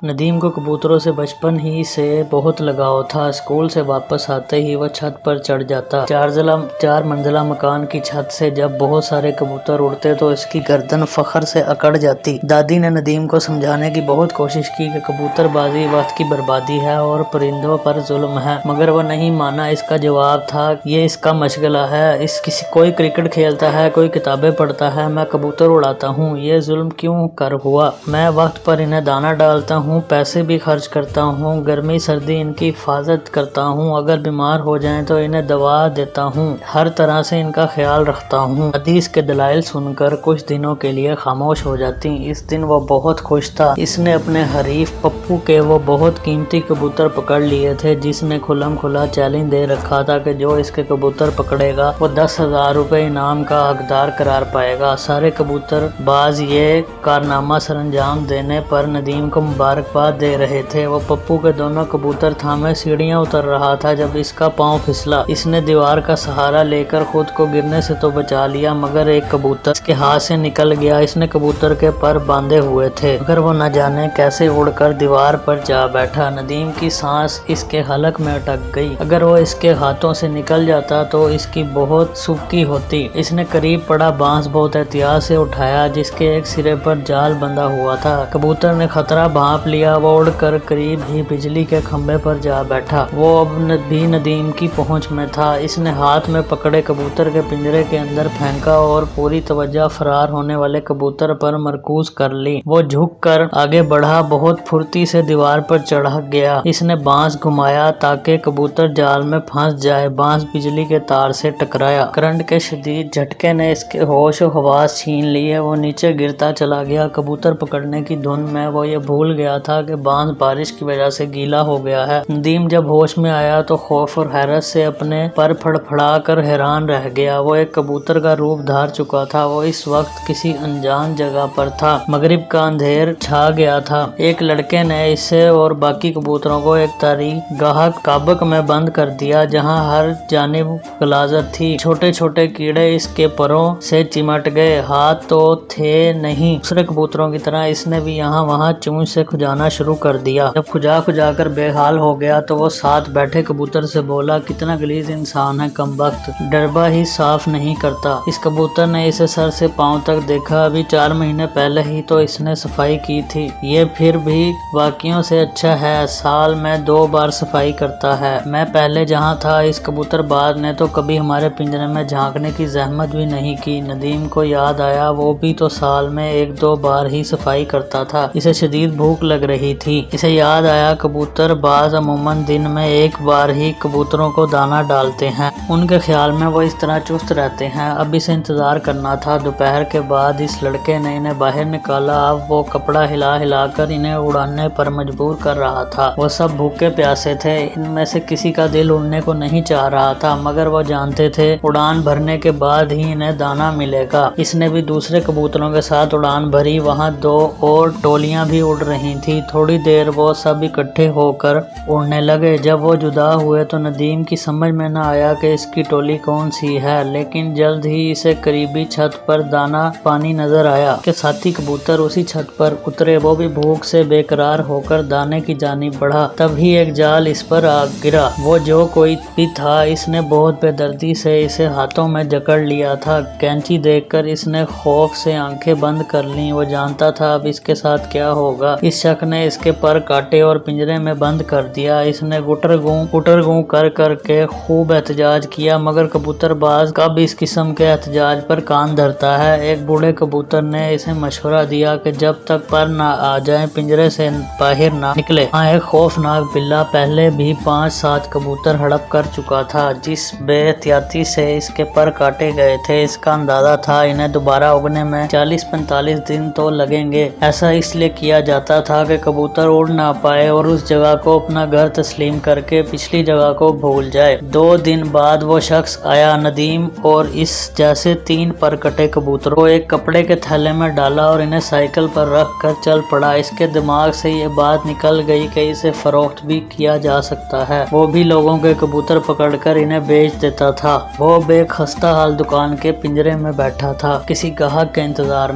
ندیم کو کبوتروں سے بچپن ہی سے بہت لگاؤ تھا۔ اسکول سے واپس آتے ہی وہ چھت پر چڑھ جاتا۔ 4 منزلہ مکان کی چھت سے جب بہت سارے کبوتر اڑتے تو اس کی گردن فخر سے اکڑ جاتی۔ دادی نے ندیم کو سمجھانے کی بہت کوشش کی کہ کبوتر بازی وقت کی بربادی ہے اور پرندوں پر ظلم ہے، مگر وہ نہیں مانا۔ اس کا جواب تھا، یہ اس کا مشغلہ ہے، کوئی کرکٹ کھیلتا ہے، کوئی کتابیں پڑھتا ہے، میں کبوتر اڑاتا ہوں، یہ ظلم کیوں کر ہوا؟ میں وقت پر انہیں دانہ ڈالتا ہوں، پیسے بھی خرچ کرتا ہوں، گرمی سردی ان کی حفاظت کرتا ہوں، اگر بیمار ہو جائیں تو انہیں دوا دیتا ہوں، ہر طرح سے ان کا خیال رکھتا ہوں۔ دادی اس کے دلائل سن کر کچھ دنوں کے لیے خاموش ہو جاتی۔ اس دن وہ بہت خوش تھا۔ اس نے اپنے حریف پپو کے وہ بہت قیمتی کبوتر پکڑ لیے تھے جس نے کھلم کھلا چیلنج دے رکھا تھا کہ جو اس کے کبوتر پکڑے گا وہ 10,000 روپے انعام کا حقدار قرار پائے گا۔ سارے کبوتر باز یہ کارنامہ سر انجام دینے پر ندیم کو مبارکباد دے رہے تھے۔ وہ پپو کے دونوں کبوتر تھامے سیڑھیاں اتر رہا تھا جب اس کا پاؤں پھسلا۔ اس نے دیوار کا سہارا لے کر خود کو گرنے سے تو بچا لیا مگر ایک کبوتر اس کے ہاتھ سے نکل گیا۔ اس نے کبوتر کے پر باندھے ہوئے تھے مگر وہ نہ جانے کیسے اڑ کر دیوار پر جا بیٹھا۔ ندیم کی سانس اس کے حلق میں اٹک گئی۔ اگر وہ اس کے ہاتھوں سے نکل جاتا تو اس کی بہت سبکی ہوتی۔ اس نے قریب پڑا بانس بہت احتیاط سے اٹھایا جس کے ایک سرے پر جال بندھا ہوا تھا۔ کبوتر نے خطرہ بھانپ لیا، وہ اڑ کر قریب ہی بجلی کے کھمبے پر جا بیٹھا۔ وہ اب بھی ندیم کی پہنچ میں تھا۔ اس نے ہاتھ میں پکڑے کبوتر کے پنجرے کے اندر پھینکا اور پوری توجہ فرار ہونے والے کبوتر پر مرکوز کر لی۔ وہ جھک کر آگے بڑھا، بہت پھرتی سے دیوار پر چڑھ گیا۔ اس نے بانس گھمایا تاکہ کبوتر جال میں پھنس جائے۔ بانس بجلی کے تار سے ٹکرایا۔ کرنٹ کے شدید جھٹکے نے اس کے ہوش و حواس چھین لیے۔ وہ نیچے گرتا چلا گیا۔ کبوتر پکڑنے کی دھن میں وہ یہ بھول گیا تھا کہ بانس بارش کی وجہ سے گیلا ہو گیا ہے۔ ندیم جب ہوش میں آیا تو خوف اور حیرت سے اپنے پر پھڑپھڑا کر حیران رہ گیا۔ وہ ایک کبوتر کا روپ دھار چکا تھا۔ وہ اس وقت کسی انجان جگہ پر تھا۔ مغرب کا اندھیر چھا گیا تھا۔ ایک لڑکے نے اسے اور باقی کبوتروں کو ایک تاریک گاہ کابک میں بند کر دیا جہاں ہر جانب غلاظت تھی۔ چھوٹے چھوٹے کیڑے اس کے پروں سے چمٹ گئے۔ ہاتھ تو تھے نہیں۔ دوسرے کبوتروں کی طرح اس نے بھی یہاں وہاں چونچ سے کھجانا شروع کر دیا۔ جب کھجا کھجا کر بے حال ہو گیا تو وہ ساتھ بیٹھے کبوتر سے بولا، کتنا غلیظ انسان ہے کمبخت، ڈربہ ہی صاف نہیں کرتا۔ اس کبوتر نے اسے سر سے پاؤں تک دیکھا۔ ابھی 4 مہینے پہلے ہی تو اس نے صفائی کی تھی۔ یہ پھر بھی باقیوں سے اچھا ہے، سال میں 2 بار صفائی کرتا ہے۔ میں پہلے جہاں تھا اس کبوتر باز نے تو کبھی ہمارے پنجرے میں جھانکنے کی زحمت بھی نہیں کی۔ ندیم کو یاد آیا، وہ بھی تو سال میں 1-2 بار ہی صفائی کرتا تھا۔ اسے شدید بھوک لگ رہی تھی۔ اسے یاد آیا کبوتر باز عموماً دن میں 1 بار ہی کبوتروں کو دانہ ڈالتے ہیں۔ ان کے خیال میں وہ اس طرح چست رہتے ہیں۔ اب اسے انتظار کرنا تھا۔ دوپہر کے بعد اس لڑکے نے انہیں باہر نکالا۔ اب وہ کپڑا ہلا ہلا کر انہیں اڑانے پر مجبور کر رہا تھا۔ وہ سب بھوکے پیاسے تھے۔ ان میں سے کسی کا دل اڑنے کو نہیں چاہ رہا تھا مگر وہ جانتے تھے اڑان بھرنے کے بعد ہی انہیں دانہ ملے گا۔ اس نے بھی دوسرے کبوتروں کے ساتھ اڑان بھری۔ وہاں 2 اور ٹولیاں بھی اڑ رہی تھیں۔ تھوڑی دیر وہ سب اکٹھے ہو کر اڑنے لگے۔ جب وہ جدا ہوئے تو ندیم کی سمجھ میں نہ آیا کہ اس کی ٹولی کون سی ہے، لیکن جلد ہی اسے قریبی چھت پر دانہ پانی نظر آیا۔ اس کے ساتھی کبوتر اسی چھت پر اترے۔ وہ بھی بھوک سے بے قرار ہو کر دانے کی جانب بڑھا۔ تب ہی ایک جال اس پر آ گرا۔ وہ جو کوئی بھی تھا اس نے بہت بے دردی سے اسے ہاتھوں میں جکڑ لیا تھا۔ کینچی دیکھ کر اس نے خوف سے آنکھیں بند کر لیں۔ وہ جانتا تھا اب اس کے ساتھ کیا ہوگا۔ اس شخص نے اس کے پر کاٹے اور پنجرے میں بند کر دیا۔ اس نے گٹر گوں کر کر کے خوب احتجاج کیا مگر کبوتر باز کب اس قسم کے احتجاج پر کان دھرتا ہے۔ ایک بوڑھے کبوتر نے اسے مشورہ دیا کہ جب تک پر نہ آ جائیں پنجرے سے باہر نہ نکلے۔ ہاں، ایک خوفناک بلّا پہلے بھی 5-7 کبوتر ہڑپ کر چکا تھا۔ جس بے احتیاطی سے اس کے پر کاٹے گئے تھے اس کا اندازہ تھا انہیں دوبارہ اگنے میں 40-45 دن تو لگیں گے۔ ایسا اس لیے کیا جاتا تھا کہ کبوتر اڑ نہ پائے اور اس جگہ کو اپنا گھر تسلیم کر کے پچھلی جگہ کو بھول جائے۔ 2 دن بعد وہ شخص آیا۔ ندیم اور اس جیسے 3 پر کٹے کبوتروں کو ایک کپڑے کے تھیلے میں ڈالا اور انہیں سائیکل پر رکھ کر چل پڑا۔ اس کے دماغ سے یہ بات نکل گئی کہ اسے فروخت بھی کیا جا سکتا ہے۔ وہ بھی لوگوں کے کبوتر پکڑ کر انہیں بیچ دیتا تھا۔ وہ بے خستہ حال دکان کے پنجرے میں بیٹھا تھا، کسی گاہک کے انتظار